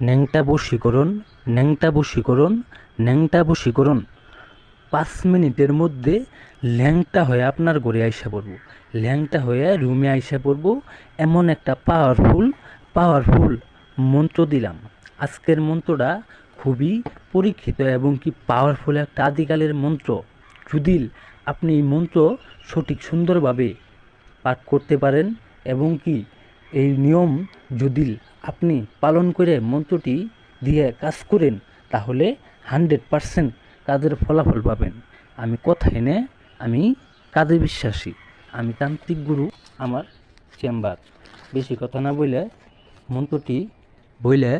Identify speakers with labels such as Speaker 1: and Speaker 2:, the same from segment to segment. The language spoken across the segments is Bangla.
Speaker 1: ন্যাংটা বশীকরণ, ন্যাংটা বশীকরণ, ন্যাংটা বশীকরণ। 5 মিনিটের মধ্যে ল্যাংটা হয়ে আপনার ঘরে আইসা পড়বো, ল্যাংটা হয়ে রুমে আইসা পড়বো। এমন একটা পাওয়ারফুল মন্ত্র দিলাম। আজকের মন্ত্রটা খুবই পরীক্ষিত এবং কি পাওয়ারফুল একটা আদিকালের মন্ত্র। যদি আপনি এই মন্ত্র সঠিক সুন্দরভাবে পাঠ করতে পারেন এবং কি এই নিয়ম যদি আপনি পালন করে মন্ত্রটি দিয়ে কাজ করেন, তাহলে 100% কাজের ফলাফল পাবেন। আমি কথাই নে, আমি কাজে বিশ্বাসী। আমি তান্ত্রিক গুরু, আমার চেম্বার। বেশি কথা না বলে মন্ত্রটি বইলে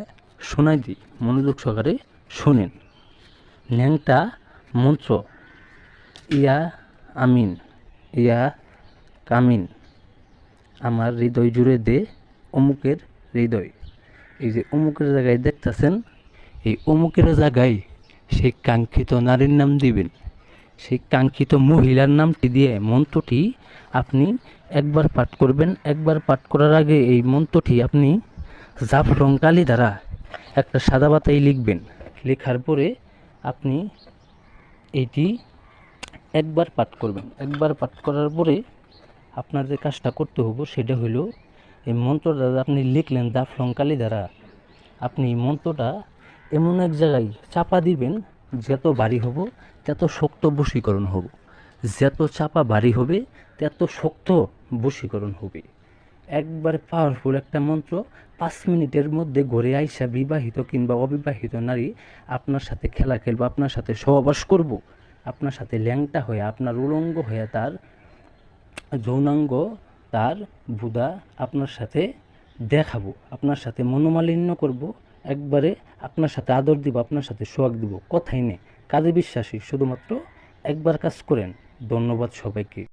Speaker 1: শোনাই দিই, মনোযোগ সহকারে শোনেন। ন্যাংটা মন্ত্র। ইয়া আমিন, ইয়া কামিন, আমার হৃদয় জুড়ে দে অমুকের হৃদয়। এই যে অমুকের জায়গায় দেখতেছেন, এই অমুকের জায়গায় সেই কাঙ্ক্ষিত নারীর নাম দিবেন, সেই কাঙ্ক্ষিত মহিলার নামটি দিয়ে মন্ত্রটি আপনি একবার পাঠ করবেন। একবার পাঠ করার আগে এই মন্ত্রটি আপনি জাফরং কালি দ্বারা একটা সাদা পাতায় লিখবেন। লেখার পরে আপনি এইটি একবার পাঠ করবেন। একবার পাঠ করার পরে আপনার যে কাজটা করতে হবে সেটা হলো, এই মন্ত্রটা আপনি লিখলেন জাফরং কালি দ্বারা, আপনি এই মন্ত্রটা এমন এক জায়গায় চাপা দিবেন, যত ভারী হব তত শক্ত বশীকরণ হব। যত চাপা ভারী হবে তত শক্ত বশীকরণ হবে। একবার পাওয়ারফুল একটা মন্ত্র। 5 মিনিটের মধ্যে ঘরে আইসা বিবাহিত কিংবা অবিবাহিত নারী আপনার সাথে খেলা খেলবো, আপনার সাথে সহবাস করব, আপনার সাথে ল্যাংটা হয়ে, আপনার উলঙ্গ হয়ে তার যৌনাঙ্গ, তার বুদা আপনার সাথে দেখাবো, আপনার সাথে মনোমালিন্য করব, একবারে আপনার সাথে আদর দিব, আপনার সাথে সোহাগ দিব। কথাই নেই, কাজে বিশ্বাসী। শুধুমাত্র একবার কাজ করেন। ধন্যবাদ সবাইকে।